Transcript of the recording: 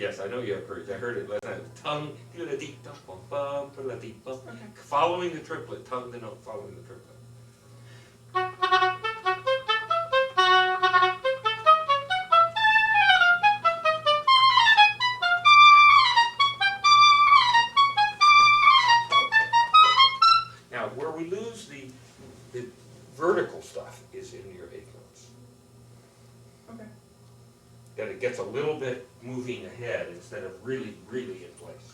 Yes, I know you have courage. I heard it last night. Tongue, Okay. following the triplet, tongue the note, following the triplet. Now, where we lose the vertical stuff is in your eighth notes. Okay. That it gets a little bit moving ahead instead of really, really in place.